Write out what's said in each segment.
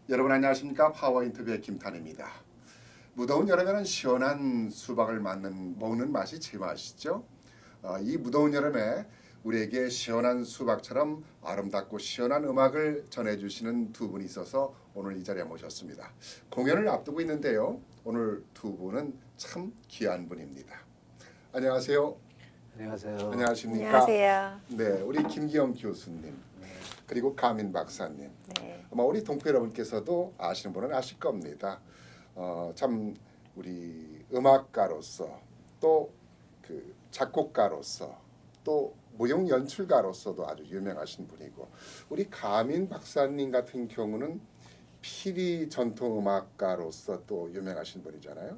여러분 안녕하십니까? 파워 인터뷰의 김탄입니다. 무더운 여름에는 시원한 수박을 먹는 맛이 제맛이죠. 이 무더운 여름에 우리에게 시원한 수박처럼 아름답고 시원한 음악을 전해주시는 두 분이 있어서 오늘 이 자리에 모셨습니다. 공연을 앞두고 있는데요. 오늘 두 분은 참 귀한 분입니다. 안녕하세요. 안녕하세요. 안녕하십니까? 안녕하세요. 네, 우리 김기영 교수님 그리고 가민 박사님. 네. 아마 우리 동포 여러분께서도 아시는 분은 아실 겁니다. 참 우리 음악가로서 또 그 작곡가로서 또 무용 연출가로서도 아주 유명하신 분이고 우리 가민 박사님 같은 경우는 피리 전통 음악가로서 또 유명하신 분이잖아요.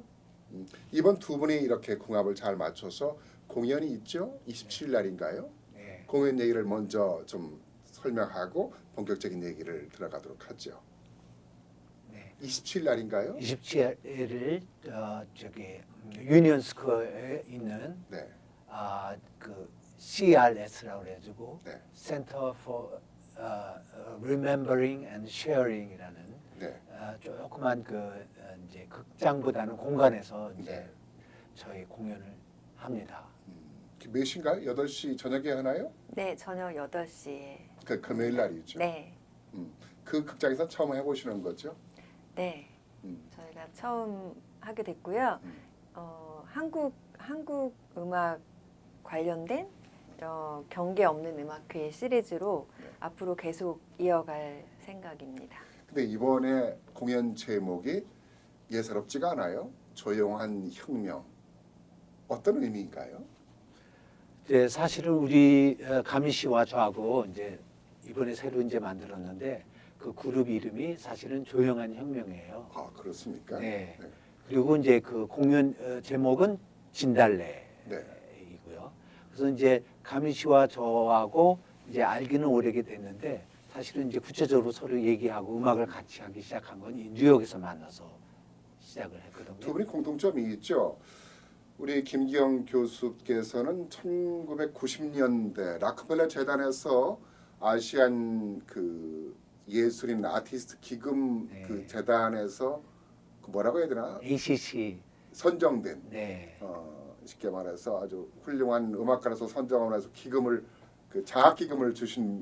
이번 두 분이 이렇게 궁합을 잘 맞춰서 공연이 있죠. 27일 날인가요? 네. 공연 얘기를 먼저 좀 설명하고 본격적인 얘기를 들어가도록 하죠. 네. 27일 날인가요? 27일을 저기 유니언 스퀘어에 있는 네. 그 CRS라고 해가지고 네. Center for Remembering and Sharing이라는 네. 조그만 이제 극장보다는 공간에서 이제 네. 저희 공연을 합니다. 몇 시인가요? 8시 저녁에 하나요? 네, 저녁 8시에. 그 금요일 날이죠. 네. 그 극장에서 처음 해보시는 거죠? 네. 음. 저희가 처음 하게 됐고요. 한국 음악 관련된 경계 없는 음악회 시리즈로 네. 앞으로 계속 이어갈 생각입니다. 근데 이번에 공연 제목이 예사롭지가 않아요. 조용한 혁명. 어떤 의미인가요? 이제 사실은 우리 가미 씨와 저하고 이제 이번에 새로 이제 만들었는데 그 그룹 이름이 사실은 조용한 혁명이에요. 아, 그렇습니까? 네. 네. 그리고 이제 그 공연 제목은 진달래이고요. 네. 그래서 이제 가미 씨와 저하고 이제 알기는 오래게 됐는데 사실은 이제 구체적으로 서로 얘기하고 음악을 같이 하기 시작한 건 이 뉴욕에서 만나서 시작을 했거든요. 두 분이 공통점이 있죠. 우리 김기영 교수께서는 1990년대 락펠러 재단에서 아시안 그 예술인 아티스트 기금 네. 그 재단에서 그 뭐라고 해야 되나 ACC. 선정된 네. 쉽게 말해서 아주 훌륭한 음악가로서 선정을 해서 기금을 그 장학 기금을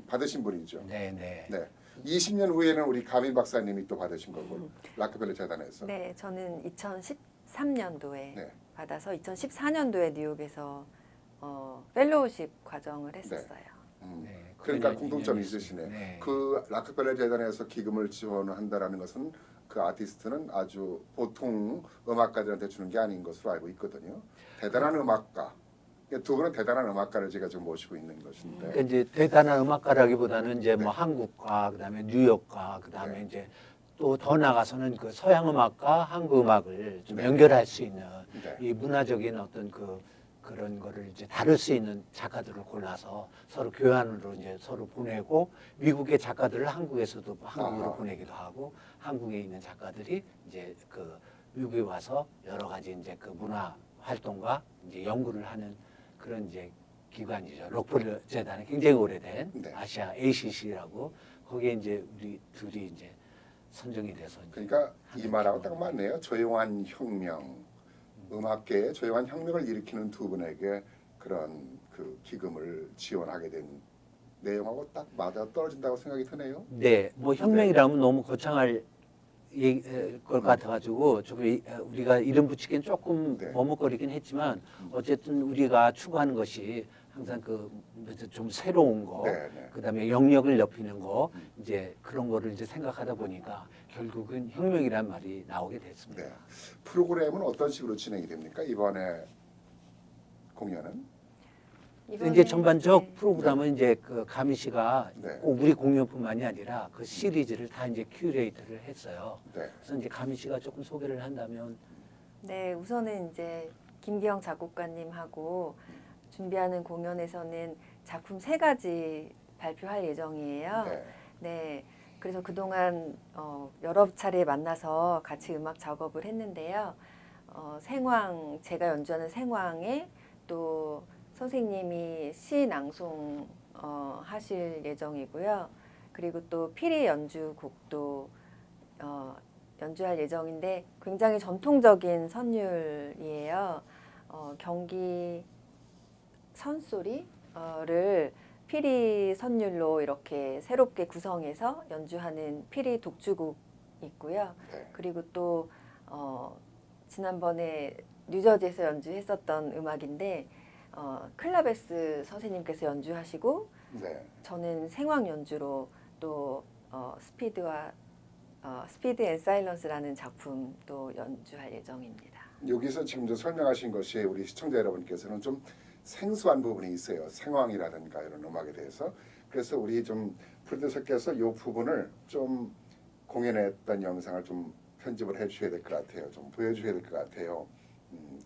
받으신 분이죠. 네, 네. 네. 20년 후에는 우리 가민 박사님이 또 받으신 거고 락펠러 재단에서. 네, 저는 2013년도에 네. 받아서 2014년도에 뉴욕에서 펠로우십 과정을 했었어요. 네, 그러니까 그런 공통점이 인연이 있으시네. 있습니다. 네. 그 락펠러 재단에서 기금을 지원한다라는 것은 그 아티스트는 아주 보통 음악가들한테 주는 게 아닌 것으로 알고 있거든요. 대단한 음악가. 두 분은 대단한 음악가를 제가 지금 모시고 있는 것인데. 그러니까 이제 대단한 음악가라기보다는 이제 뭐 한국과 그다음에 뉴욕과 그다음에 네. 이제 또 더 나가서는 그 서양 음악과 한국 음악을 좀 네. 연결할 수 있는 네. 이 문화적인 어떤 그런 거를 이제 다룰 수 있는 작가들을 골라서 서로 교환으로 이제 서로 보내고 미국의 작가들을 한국에서도 한국으로 아하. 보내기도 하고 한국에 있는 작가들이 이제 그 미국에 와서 여러 가지 이제 그 문화 활동과 이제 연구를 하는 그런 이제 기관이죠. 록펠러 재단이 굉장히 오래된 네. 아시아 ACC라고 거기에 이제 우리 둘이 이제 선정이 돼서 이제 그러니까 이 하는 말하고 기관. 딱 맞네요. 조용한 혁명. 음악계에 조용한 혁명을 일으키는 두 분에게 그런 그 기금을 지원하게 된 내용하고 딱 맞아 떨어진다고 생각이 드네요. 네, 뭐 혁명이라면 너무 거창할 것 같아가지고 좀 우리가 이름 붙이기엔 조금 네. 머뭇거리긴 했지만 어쨌든 우리가 추구하는 것이 항상 좀 새로운 거, 네, 네. 그다음에 영역을 넓히는 거 이제 그런 거를 이제 생각하다 보니까 결국은 혁명이란 말이 나오게 됐습니다. 네. 프로그램은 어떤 식으로 진행이 됩니까? 이번에 공연은? 이제 전반적 네. 프로그램은 이제 그 가미 씨가 네. 꼭 우리 공연뿐만이 아니라 그 시리즈를 다 이제 큐레이터를 했어요. 네. 그래서 이제 가미 씨가 조금 소개를 한다면 네, 우선은 이제 김기영 작곡가님하고 준비하는 공연에서는 작품 3가지 발표할 예정이에요. 네. 네, 그래서 그동안 여러 차례 만나서 같이 음악 작업을 했는데요. 생황, 제가 연주하는 생황에 또 선생님이 시 낭송 하실 예정이고요. 그리고 또 피리 연주곡도 연주할 예정인데 굉장히 전통적인 선율이에요. 경기 선소리를 피리 선율로 이렇게 새롭게 구성해서 연주하는 피리 독주곡 있고요. 네. 그리고 또 지난번에 뉴저지에서 연주했었던 음악인데 클라베스 선생님께서 연주하시고 네. 저는 생황 연주로 또 스피드 앤 사일런스라는 작품도 연주할 예정입니다. 여기서 지금 설명하신 것이 우리 시청자 여러분께서는 좀 생소한 부분이 있어요. 생황이라든가 이런 음악에 대해서. 그래서 우리 좀 프로듀서께서 이 부분을 좀 공연했던 영상을 좀 편집을 해주셔야 될 것 같아요. 좀 보여주셔야 될 것 같아요.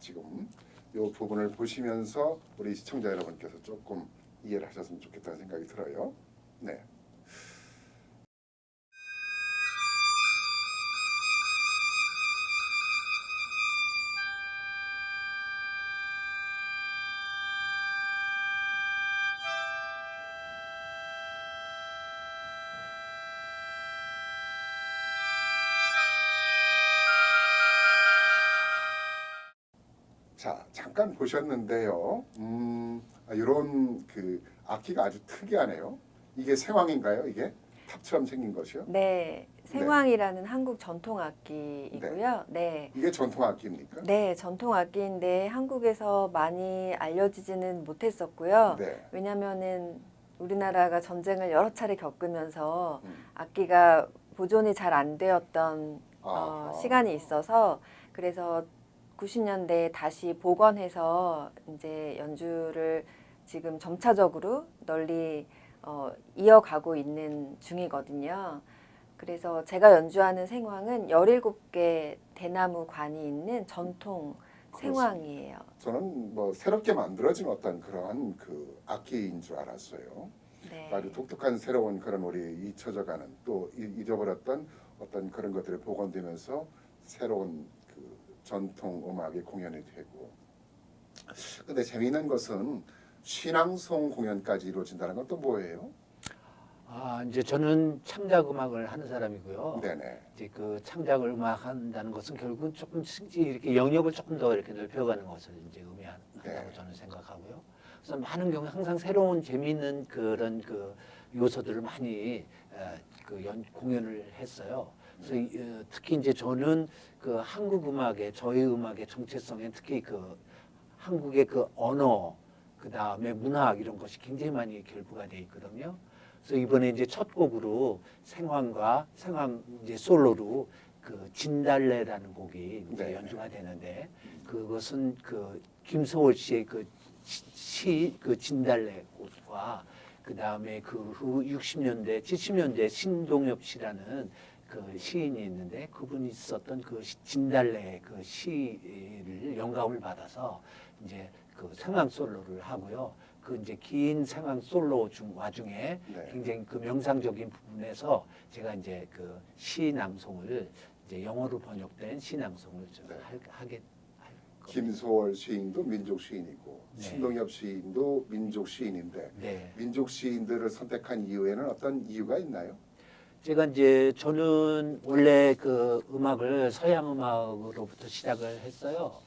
지금 이 부분을 보시면서 우리 시청자 여러분께서 조금 이해를 하셨으면 좋겠다는 생각이 들어요. 네. 자, 잠깐 보셨는데요. 이런 그 악기가 아주 특이하네요. 이게 생황인가요? 이게 탑처럼 생긴 것이요? 네, 생황이라는 한국 전통 악기이고요. 네. 이게 전통 악기입니까? 네, 전통 악기인데 한국에서 많이 알려지지는 못했었고요. 네. 왜냐하면은 우리나라가 전쟁을 여러 차례 겪으면서 음. 악기가 보존이 잘 안 되었던 아하. 시간이 있어서 그래서 90년대에 다시 복원해서 이제 연주를 지금 점차적으로 널리 이어가고 있는 중이거든요. 그래서 제가 연주하는 생황은 17개 대나무 관이 있는 전통 생황이에요. 저는 뭐 새롭게 만들어진 어떤 그런 그 악기인 줄 알았어요. 네. 아주 독특한 새로운 그런 우리 잊혀져가는 또 잊어버렸던 어떤 그런 것들이 복원되면서 새로운 그 전통 음악이 공연이 되고. 근데 재미있는 것은 신앙송 공연까지 이루어진다는 건 또 뭐예요? 이제 저는 창작 음악을 하는 사람이고요. 네네. 이제 그 창작 음악 한다는 것은 결국은 조금 이렇게 영역을 조금 더 이렇게 넓혀가는 것을 이제 의미한다고 네. 저는 생각하고요. 그래서 많은 경우 항상 새로운 재미있는 그런 그 요소들을 많이 공연을 했어요. 그래서 특히 이제 저는 그 한국 음악의 저희 음악의 정체성에 특히 그 한국의 그 언어 그 다음에 문학 이런 것이 굉장히 많이 결부가 돼 있거든요. 그래서 이번에 이제 첫 곡으로 생황 이제 솔로로 그 진달래라는 곡이 이제 네. 연주가 되는데 그것은 그 김소월 씨의 그 진달래 꽃과 그 다음에 그 후 60년대 70년대 신동엽 씨라는 그 시인이 있는데 그분이 썼던 그 진달래 그 시를 영감을 받아서 이제 그 생황 솔로를 하고요. 그 이제 긴 생황 솔로 와중에 네. 굉장히 그 명상적인 부분에서 제가 이제 그 시 낭송을 이제 영어로 번역된 시 낭송을 좀 네. 하게 할 겁니다. 김소월 시인도 민족 시인이고 네. 신동엽 시인도 민족 시인인데 네. 민족 시인들을 선택한 이유에는 어떤 이유가 있나요? 제가 이제 저는 원래 그 음악을 서양 음악으로부터 시작을 했어요.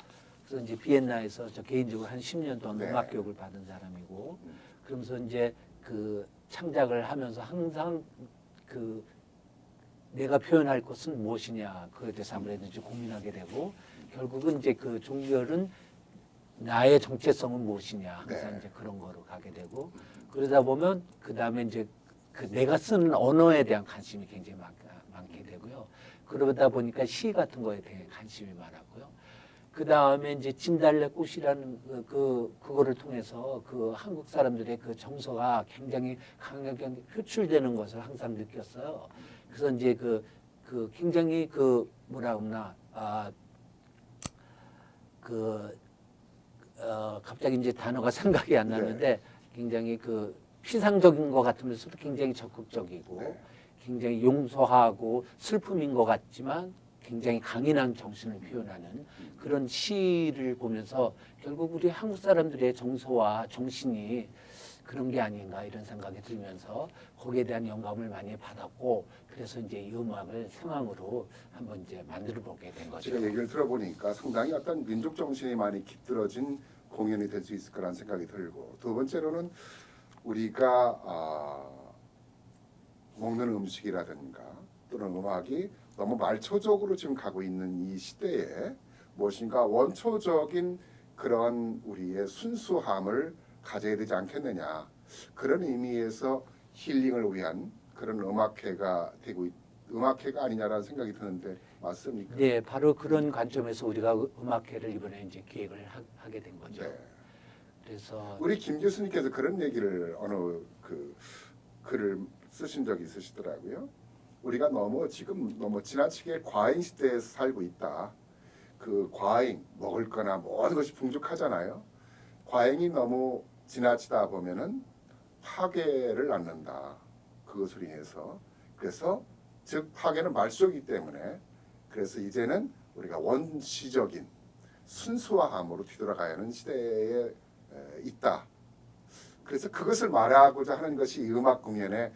그래서 이제 비엔나에서 저 개인적으로 한 10년 동안 네. 음악 교육을 받은 사람이고, 음. 그러면서 이제 그 창작을 하면서 항상 그 내가 표현할 것은 무엇이냐 그에 대해서 아무래도 이제 고민하게 되고, 결국은 이제 그 종결은 나의 정체성은 무엇이냐 그래서 네. 이제 그런 거로 가게 되고, 그러다 보면 그 다음에 이제 그 내가 쓰는 언어에 대한 관심이 굉장히 많게 되고요. 그러다 보니까 시 같은 거에 대해 관심이 많았고요. 그 다음에 이제 진달래 꽃이라는 그거를 통해서 그 한국 사람들의 그 정서가 굉장히 강하게 표출되는 것을 항상 느꼈어요. 그래서 이제 그 굉장히 그 뭐라 그러나 갑자기 이제 단어가 생각이 안 나는데 굉장히 그 피상적인 것 같으면서도 굉장히 적극적이고 네. 굉장히 용서하고 슬픔인 것 같지만 굉장히 강인한 정신을 표현하는 그런 시를 보면서 결국 우리 한국 사람들의 정서와 정신이 그런 게 아닌가 이런 생각이 들면서 거기에 대한 영감을 많이 받았고 그래서 이제 이 음악을 생황으로 한번 이제 만들어 보게 된 거죠. 제가 얘기를 들어보니까 상당히 어떤 민족 정신이 많이 깃들어진 공연이 될 수 있을 거라는 생각이 들고 두 번째로는 우리가 먹는 음식이라든가 또는 음악이 너무 말초적으로 지금 가고 있는 이 시대에 무엇인가 원초적인 그런 우리의 순수함을 가져야 되지 않겠느냐 그런 의미에서 힐링을 위한 그런 음악회가 아니냐라는 생각이 드는데 맞습니까? 네, 바로 그런 관점에서 우리가 음악회를 이번에 이제 기획을 하게 된 거죠. 네. 그래서 우리 김 교수님께서 그런 얘기를 어느 그 글을 쓰신 적이 있으시더라고요. 우리가 지금 너무 지나치게 과잉 시대에 살고 있다. 그 과잉 먹을 거나 모든 것이 풍족하잖아요. 과잉이 너무 지나치다 보면은 파괴를 낳는다. 그것으로 인해서 그래서 즉 파괴는 말소이기 때문에 그래서 이제는 우리가 원시적인 순수함으로 뒤돌아가야 하는 시대에 있다. 그래서 그것을 말하고자 하는 것이 이 음악 공연의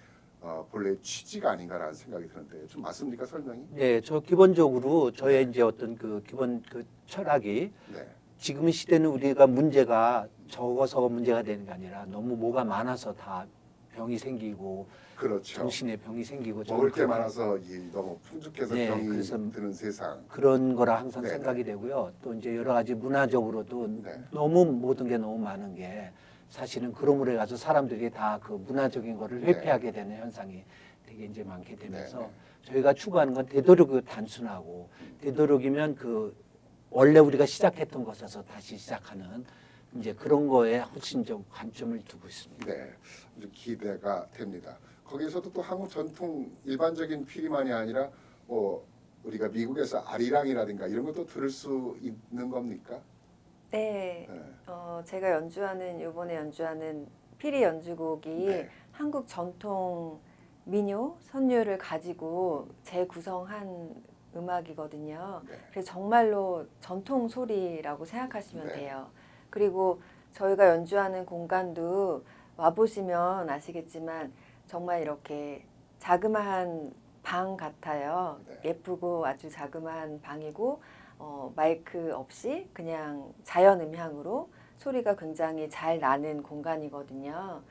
본래 취지가 아닌가라는 생각이 드는데 좀 맞습니까 설명이? 네, 저 기본적으로 저의 이제 어떤 그 기본 그 철학이 네, 지금 시대는 우리가 문제가 적어서 문제가 되는 게 아니라 너무 뭐가 많아서 다 병이 생기고 그렇죠. 정신의 병이 생기고 먹을 게 저는 많아서 너무 풍족해서 네, 병이 그래서 드는 세상. 그런 거라 항상 네, 생각이 되고요. 또 이제 여러 가지 문화적으로도 네. 너무 모든 게 너무 많은 게 사실은 그러므로 해가지고 사람들이 다 그 문화적인 거를 회피하게 되는 현상이 되게 이제 많게 되면서 네, 네. 저희가 추구하는 건 되도록 단순하고 되도록이면 그 원래 우리가 시작했던 것에서 다시 시작하는 이제 그런 거에 훨씬 좀 관점을 두고 있습니다. 네, 아주 기대가 됩니다. 거기서도 또 한국 전통 일반적인 피리만이 아니라 뭐 우리가 미국에서 아리랑이라든가 이런 것도 들을 수 있는 겁니까? 네. 네. 제가 이번에 연주하는 피리 연주곡이 네. 한국 전통 민요, 선율을 가지고 재구성한 음악이거든요. 네. 그래서 정말로 전통 소리라고 생각하시면 네. 돼요. 그리고 저희가 연주하는 공간도 와보시면 아시겠지만 정말 이렇게 자그마한 방 같아요. 네. 예쁘고 아주 자그마한 방이고 마이크 없이 그냥 자연 음향으로 소리가 굉장히 잘 나는 공간이거든요.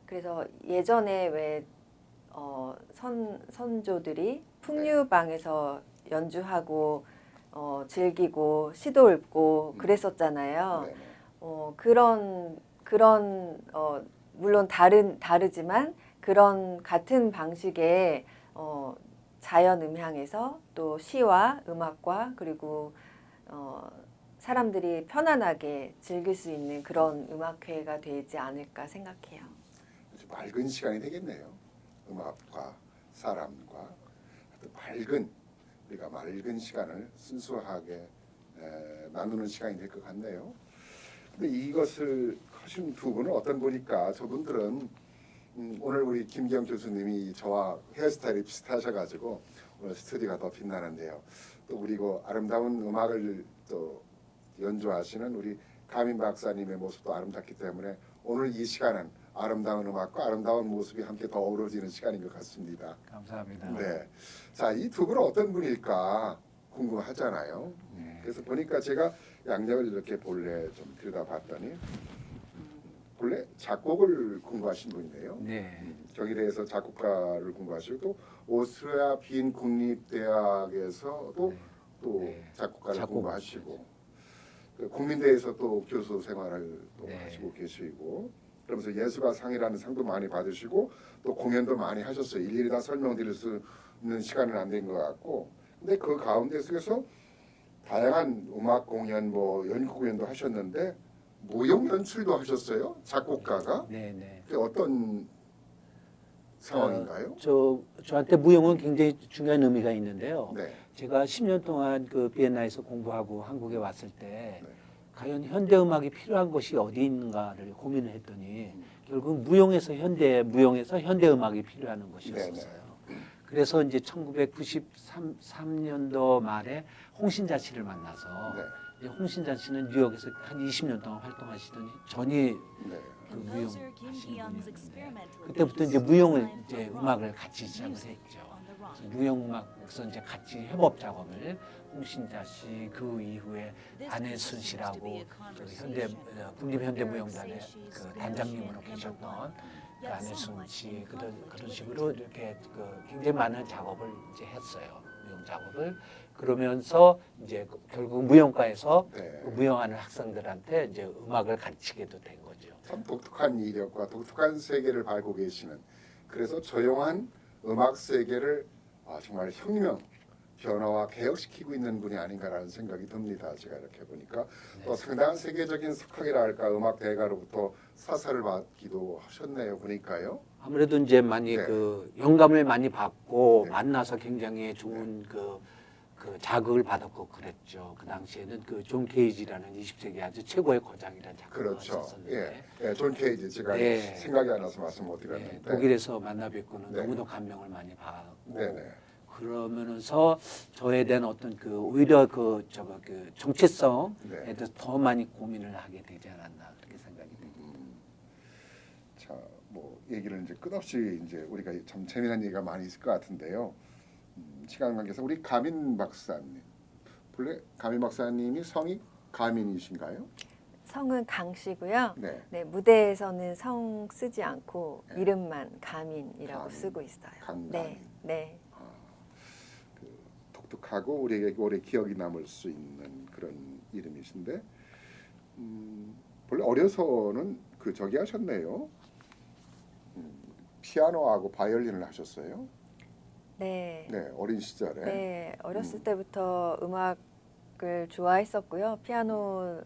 그래서 예전에 왜 선조들이 풍류방에서 연주하고 즐기고 시도 읊고 그랬었잖아요. 네. 그런 물론 다르지만 그런 같은 방식의 자연 음향에서 또 시와 음악과 그리고 사람들이 편안하게 즐길 수 있는 그런 음악회가 되지 않을까 생각해요. 아주 맑은 시간이 되겠네요. 음악과 사람과 우리가 맑은 시간을 순수하게 나누는 시간이 될 것 같네요. 근데 이것을 하신 두 분은 어떤 분일까? 저분들은 오늘 우리 김기영 교수님이 저와 헤어스타일이 비슷하셔가지고 오늘 스튜디오가 더 빛나는데요. 또 그리고 아름다운 음악을 또 연주하시는 우리 가민 박사님의 모습도 아름답기 때문에 오늘 이 시간은 아름다운 음악과 아름다운 모습이 함께 더 어우러지는 시간인 것 같습니다. 감사합니다. 네, 자, 이 두 분은 어떤 분일까 궁금하잖아요. 네. 그래서 보니까 제가 양력을 이렇게 본래 좀 들여다봤더니 본래 작곡을 공부하신 분이네요. 네. 경희대에서 작곡가를 공부하시고 또 오스트리아 빈 국립대학에서도 네. 또 네. 작곡가를 작곡. 공부하시고 그 국민대에서 또 교수 생활을 또 네. 하시고 계시고 그러면서 예술가상이라는 상도 많이 받으시고 또 공연도 많이 하셨어요. 일일이 다 설명드릴 수 있는 시간은 안 된 것 같고 근데 그 가운데 속에서 다양한 음악 공연 뭐 연극 공연도 하셨는데 무용 연출도 하셨어요. 작곡가가 네, 네. 그게 어떤 상황인가요? 저한테 무용은 굉장히 중요한 의미가 있는데요. 네. 제가 10년 동안 그 비엔나에서 공부하고 한국에 왔을 때 네. 과연 현대 음악이 필요한 곳이 어디 있는가를 고민을 했더니 결국 무용에서 현대 음악이 필요한 곳이었어요. 그래서 이제 1993년도 말에 홍신자 씨를 만나서 네. 이제 홍신자 씨는 뉴욕에서 한 20년 동안 활동하시더니 전이 네. 그 무용 하시는 분이었는데 그때부터 이제 이제 음악을 같이 시작을 했죠. 그래서 무용 음악에서 이제 같이 협업 작업을 홍신자 씨 그 이후에 안혜순 씨라고 그 국립현대무용단의 그 단장님으로 계셨던 그 안혜순 씨 그런 식으로 이렇게 그 굉장히 많은 작업을 이제 했어요. 무용 작업을 그러면서 이제 결국 무용과에서 네. 그 무용하는 학생들한테 이제 음악을 가르치게도 된 거죠. 참 독특한 이력과 독특한 세계를 밟고 계시는 그래서 조용한 음악 세계를 정말 혁명 변화와 개혁시키고 있는 분이 아닌가라는 생각이 듭니다. 제가 이렇게 보니까 또 상당한 세계적인 석학이라 할까 음악 대가로부터 사사를 받기도 하셨네요. 보니까요. 아무래도 이제 많이 네. 그 영감을 많이 받고 네. 만나서 굉장히 좋은 그 자극을 받았고 그랬죠. 그 당시에는 그 존 케이지라는 20세기 아주 최고의 거장이라는 작가가 그렇죠. 있었는데 예, 존 케이지 제가 네. 생각이 안 나서 말씀 못 네, 드렸는데 독일에서 만나 뵙고는 네. 너무도 감명을 많이 받고 네네. 그러면서 저에 대한 어떤 그 오히려 그 정체성에 네. 대해서 더 많이 고민을 하게 되지 않았나 그렇게 생각이 됩니다. 자, 뭐 얘기를 이제 끝없이 이제 우리가 참 재미난 얘기가 많이 있을 것 같은데요. 시간 관계상 우리 가민 박사님, 본래 가민 박사님이 성이 가민이신가요? 성은 강씨고요. 네. 네, 무대에서는 성 쓰지 않고 네. 이름만 가민이라고 가민. 쓰고 있어요. 강가민. 네, 네. 그 독특하고 우리에게 오래 기억이 남을 수 있는 그런 이름이신데, 본래 어려서는 그 저기 하셨네요. 피아노하고 바이올린을 하셨어요. 네. 네, 어린 시절에. 네, 어렸을 때부터 음악을 좋아했었고요. 피아노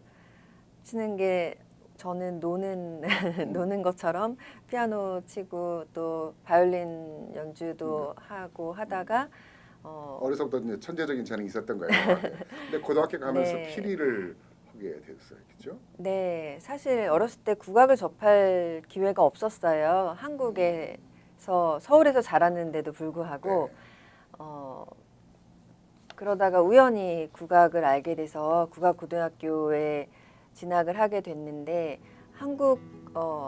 치는 게 저는 노는 것처럼 피아노 치고 또 바이올린 연주도 하고 하다가 어려서부터 이제 천재적인 재능이 있었던 거예요. 근데 고등학교 가면서 네. 피리를 하게 됐어요, 그렇죠? 네, 사실 어렸을 때 국악을 접할 기회가 없었어요. 한국에서 서울에서 자랐는데도 불구하고 그러다가 우연히 국악을 알게 돼서 국악고등학교에 진학을 하게 됐는데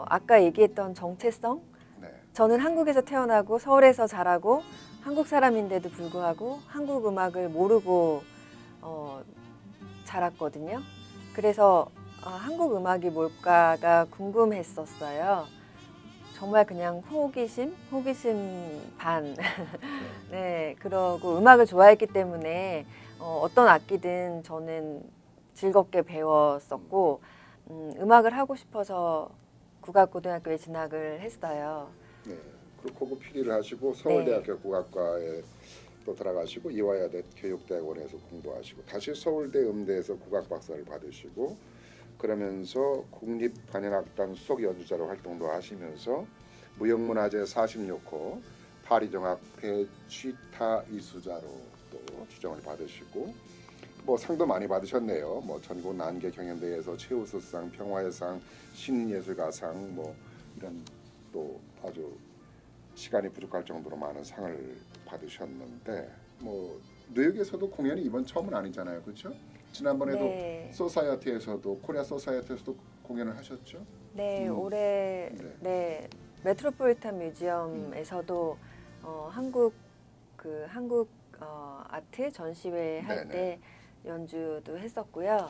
아까 얘기했던 정체성 네. 저는 한국에서 태어나고 서울에서 자라고 한국 사람인데도 불구하고 한국 음악을 모르고 자랐거든요. 그래서 한국 음악이 뭘까가 궁금했었어요. 정말 그냥 호기심 반. 네, 그러고 음악을 좋아했기 때문에 어떤 악기든 저는 즐겁게 배웠었고 음악을 하고 싶어서 국악고등학교에 진학을 했어요. 네. 그리고 고급 피리를 하시고 서울대학교 네. 국악과에 또 들어가시고 이화여대 교육대학원에서 공부하시고 다시 서울대 음대에서 국악 박사를 받으시고 그러면서 국립관현악단 수석 연주자로 활동도 하시면서 무형문화재 46호 파리종합 대취타 이수자로 또 지정을 받으시고 뭐 상도 많이 받으셨네요. 뭐 전국 난계 경연대회에서 최우수상, 평화의상, 신인예술가상 뭐 이런 또 아주 시간이 부족할 정도로 많은 상을 받으셨는데 뭐 뉴욕에서도 공연이 이번 처음은 아니잖아요, 그렇죠? 지난번에도 네. 소사이어티에서도 코리아 소사이어티에서도 공연을 하셨죠? 네, 올해 네. 네, 메트로폴리탄 뮤지엄에서도 한국 아트 전시회 할 네네. 때 연주도 했었고요.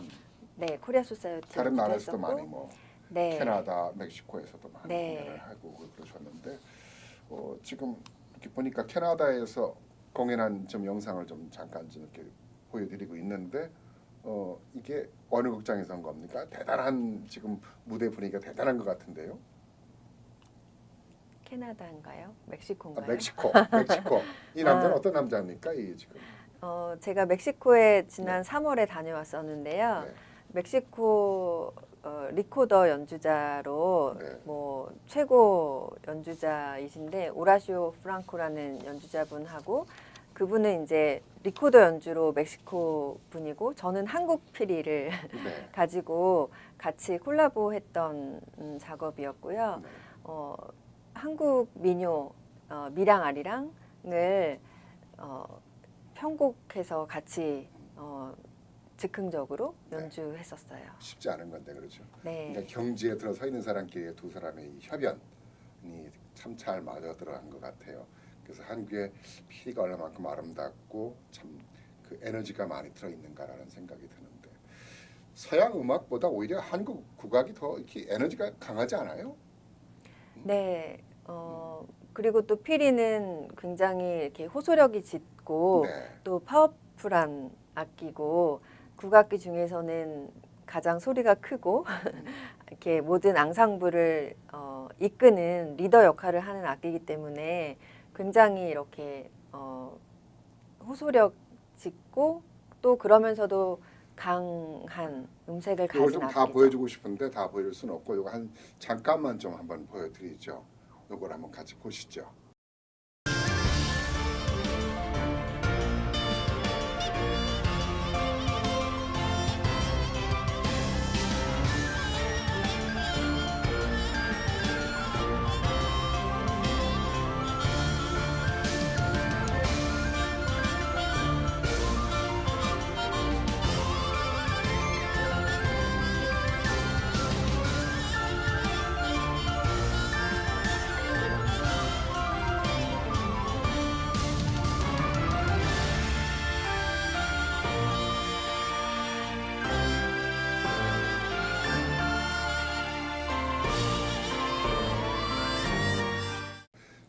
네, 코리아 소사이어티 다른 나라에서도 했었고, 많이 뭐 네, 캐나다, 멕시코에서도 많이 네. 공연을 하고 그러셨는데 지금 이렇게 보니까 캐나다에서 공연한 좀 영상을 좀 잠깐 좀 이렇게 보여드리고 있는데 이게 어느 극장에서 한 겁니까? 대단한 지금 무대 분위기가 대단한 것 같은데요. 캐나다인가요? 멕시코인가요? 멕시코. 이 남자는 어떤 남자입니까? 이 지금. 제가 멕시코에 지난 3월에 다녀왔었는데요. 네. 멕시코 리코더 연주자로 네. 뭐 최고 연주자이신데 오라시오 프랑코라는 연주자분하고 그분은 이제 리코더 연주로 멕시코 분이고 저는 한국 피리를 네. 가지고 같이 콜라보했던 작업이었고요. 네. 한국 민요 미랑 아리랑 음악을 편곡해서 같이 즉흥적으로 네. 연주했었어요. 쉽지 않은 건데 그렇죠. 네. 그러니까 경지에 들어서 있는 사람끼리의 두 사람의 이 협연이 참 잘 맞아 들어간 것 같아요. 그래서 한국의 피리가 얼마만큼 아름답고 참 그 에너지가 많이 들어 있는가라는 생각이 드는데 서양 음악보다 오히려 한국 국악이 더 이렇게 에너지가 강하지 않아요? 네. 그리고 또 피리는 굉장히 이렇게 호소력이 짙고 네. 또 파워풀한 악기고 국악기 중에서는 가장 소리가 크고 이렇게 모든 앙상블을 이끄는 리더 역할을 하는 악기이기 때문에 굉장히 이렇게 호소력 짙고 또 그러면서도 강한 음색을 이걸 가진 좀 악기죠. 다 보여주고 싶은데 다 보여줄 수는 없고 이거 한 잠깐만 좀 한번 보여드리죠. 이걸 한번 같이 보시죠.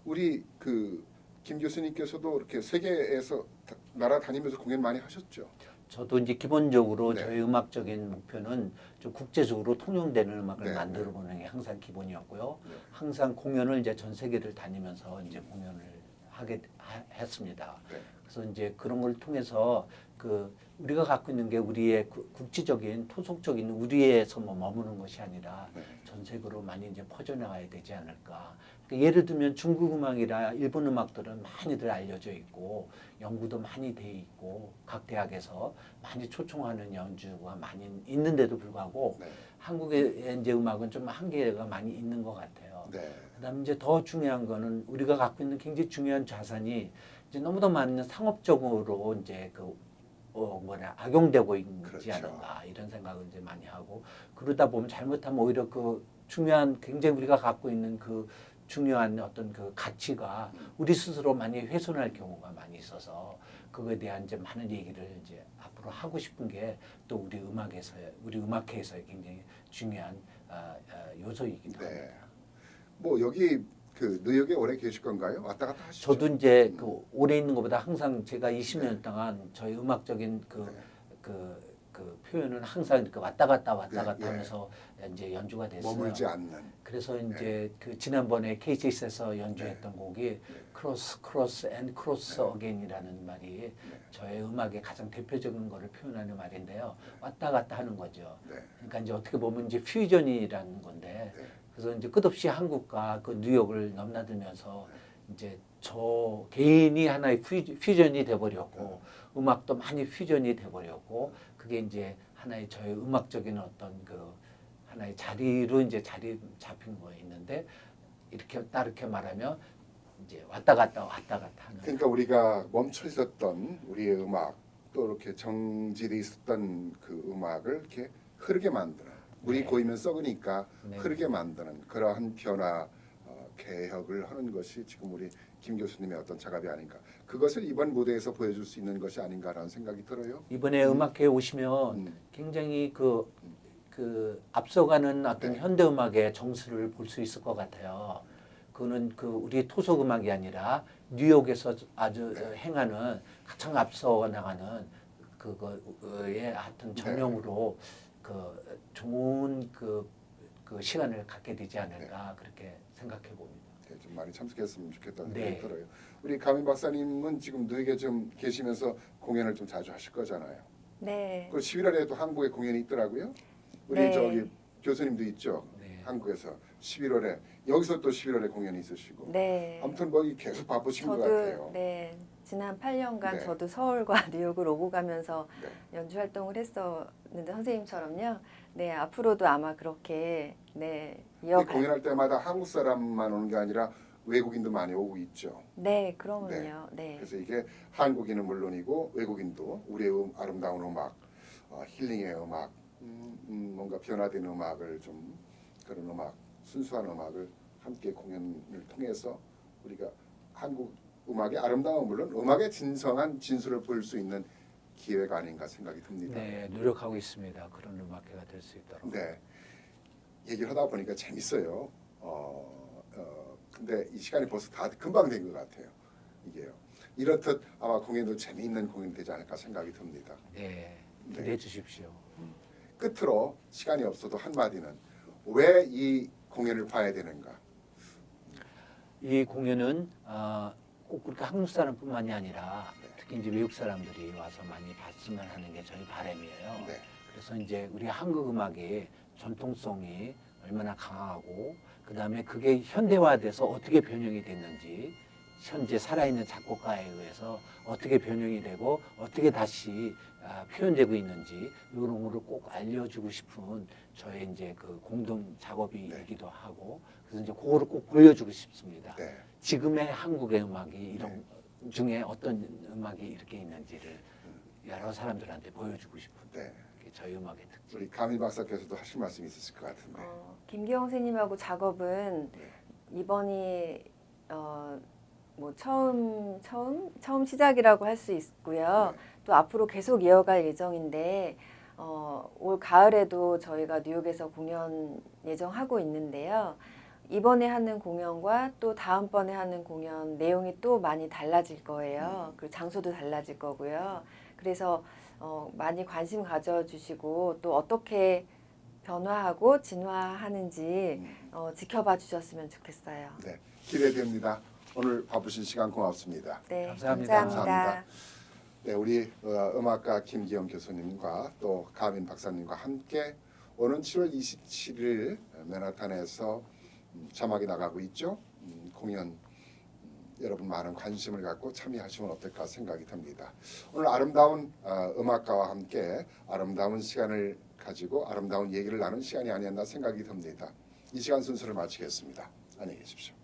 우리 그 김 교수님께서도 이렇게 세계에서 날아다니면서 공연 많이 하셨죠? 저도 이제 기본적으로 네. 저희 음악적인 목표는 좀 국제적으로 통용되는 음악을 네, 만들어 보는 게 항상 기본이었고요. 네. 항상 공연을 이제 전 세계를 다니면서 이제 공연을 했습니다. 네. 그래서 이제 그런 걸 통해서 그 우리가 갖고 있는 게 우리의 국지적인 토속적인 우리에서 머무는 것이 아니라 네. 전 세계로 많이 이제 퍼져나가야 되지 않을까. 그러니까 예를 들면 중국 음악이나 일본 음악들은 많이들 알려져 있고 연구도 많이 돼 있고 각 대학에서 많이 초청하는 연주가 많이 있는데도 불구하고 네. 한국의 이제 음악은 좀 한계가 많이 있는 것 같아요. 네. 그다음 이제 더 중요한 거는 우리가 갖고 있는 굉장히 중요한 자산이 이제 너무도 많은 상업적으로 이제 악용되고 있지 그렇죠. 않은가 이런 생각을 이제 많이 하고 그러다 보면 잘못하면 오히려 그 중요한 굉장히 우리가 갖고 있는 그 중요한 어떤 그 가치가 우리 스스로 많이 훼손할 경우가 많이 있어서 그거에 대한 이제 많은 얘기를 이제 앞으로 하고 싶은 게 또 우리 음악회에서의 굉장히 중요한 요소이기도 네. 합니다. 뭐 여기 그 뉴욕에 오래 계실 건가요? 왔다 갔다 하시죠? 저도 이제 그 오래 있는 것보다 항상 제가 20년 동안 저희 음악적인 그 표현은 항상 이렇게 왔다 갔다 네, 하면서 이제 연주가 됐어요. 머물지 않는. 그래서 이제 그 지난번에 KCS에서 연주했던 곡이 크로스 앤 크로스 어게인이라는 말이 저의 음악의 가장 대표적인 거를 표현하는 말인데요. 왔다 갔다 하는 거죠. 네. 그러니까 이제 어떻게 보면 이제 퓨전이라는 건데 네. 그래서 이제 끝없이 한국과 그 뉴욕을 넘나들면서 이제 저 개인이 하나의 퓨전이 돼버렸고 음악도 많이 퓨전이 돼버렸고 그게 이제 하나의 저의 음악적인 어떤 그 하나의 자리로 이제 자리 잡힌 거 있는데 이렇게 말하면 이제 왔다 갔다 하는. 그러니까 우리가 멈춰 있었던 우리의 음악 또 이렇게 정지돼 있었던 그 음악을 이렇게 흐르게 만드는 물이 네. 고이면 썩으니까 네. 흐르게 만드는 그러한 변화 개혁을 하는 것이 지금 우리 김 교수님의 어떤 작업이 아닌가. 그것을 이번 무대에서 보여줄 수 있는 것이 아닌가라는 생각이 들어요. 이번에 음악회에 오시면 굉장히 그 앞서가는 어떤 네. 현대 음악의 정수를 볼 수 있을 것 같아요. 그거는 그 우리 토속 음악이 아니라 뉴욕에서 아주 행하는 가장 앞서 나가는 그거에 하여튼 전형으로 그 좋은 그 시간을 갖게 되지 않을까 그렇게 생각해 봅니다. 네, 좀 많이 참석했으면 좋겠다는 네. 생각이 들어요. 우리 가민 박사님은 지금 뉴욕에 좀 계시면서 공연을 좀 자주 하실 거잖아요. 네. 그리고 11월에도 한국에 공연이 있더라고요. 우리 네. 저기 교수님도 있죠. 네. 한국에서 11월에 여기서 또 11월에 공연이 있으시고. 네. 아무튼 뭐 계속 바쁘신 것 같아요. 네. 지난 8년간 네. 저도 서울과 뉴욕을 오고 가면서 네. 연주 활동을 했었는데 선생님처럼요. 네, 앞으로도 아마 그렇게 네, 근데 이어갈 공연할 때마다 한국 사람만 오는 게 아니라 외국인도 많이 오고 있죠. 네, 그러면요. 네. 그래서 이게 한국인은 물론이고 외국인도 우리의 아름다운 음악, 힐링의 음악, 뭔가 변화된 음악을 좀 그런 음악, 순수한 음악을 함께 공연을 통해서 우리가 한국 음악의 아름다움 물론 음악의 진성한 진수를 볼 수 있는 기회가 아닌가 생각이 듭니다. 네, 노력하고 있습니다. 그런 음악회가 될 수 있도록. 네, 얘기를 하다 보니까 재밌어요. 근데 이 시간이 벌써 다 금방 된 것 같아요. 이게요. 이렇듯 아마 공연도 재미있는 공연이 되지 않을까 생각이 듭니다. 네, 기대해 주십시오. 끝으로 시간이 없어도 한마디는 왜 이 공연을 봐야 되는가? 이 공연은 꼭 그렇게 한국 사람뿐만이 아니라 특히 이제 외국 사람들이 와서 많이 봤으면 하는 게 저희 바람이에요. 네. 그래서 이제 우리 한국 음악의 전통성이 얼마나 강하고 그다음에 그게 현대화돼서 어떻게 변형이 됐는지 현재 살아있는 작곡가에 의해서 어떻게 변형이 되고 어떻게 다시 표현되고 있는지 이런 거를 꼭 알려주고 싶은 저의 이제 그 공동 작업이기도 하고 그래서 이제 그거를 꼭 보여주고 싶습니다. 네. 지금의 한국의 음악이 이런 중에 어떤 음악이 이렇게 있는지를 여러 사람들한테 보여주고 싶은 네. 게 저희 음악의 특징. 우리 가민 박사께서도 하실 말씀이 있으실 것 같은데. 김기영 선생님하고 작업은 네. 이번이 뭐 처음 시작이라고 할 수 있고요. 네. 또 앞으로 계속 이어갈 예정인데 올 가을에도 저희가 뉴욕에서 공연 예정하고 있는데요. 이번에 하는 공연과 또 다음번에 하는 공연 내용이 또 많이 달라질 거예요. 그리고 장소도 달라질 거고요. 그래서 많이 관심 가져주시고 또 어떻게 변화하고 진화하는지 지켜봐 주셨으면 좋겠어요. 네, 기대됩니다. 오늘 바쁘신 시간 고맙습니다. 네, 감사합니다. 감사합니다. 네, 우리 음악가 김기영 교수님과 또 가민 박사님과 함께 오는 7월 27일 맨하탄에서 자막이 나가고 있죠. 공연 여러분 많은 관심을 갖고 참여하시면 어떨까 생각이 듭니다. 오늘 아름다운 음악가와 함께 아름다운 시간을 가지고 아름다운 얘기를 나눈 시간이 아니었나 생각이 듭니다. 이 시간 순서를 마치겠습니다. 안녕히 계십시오.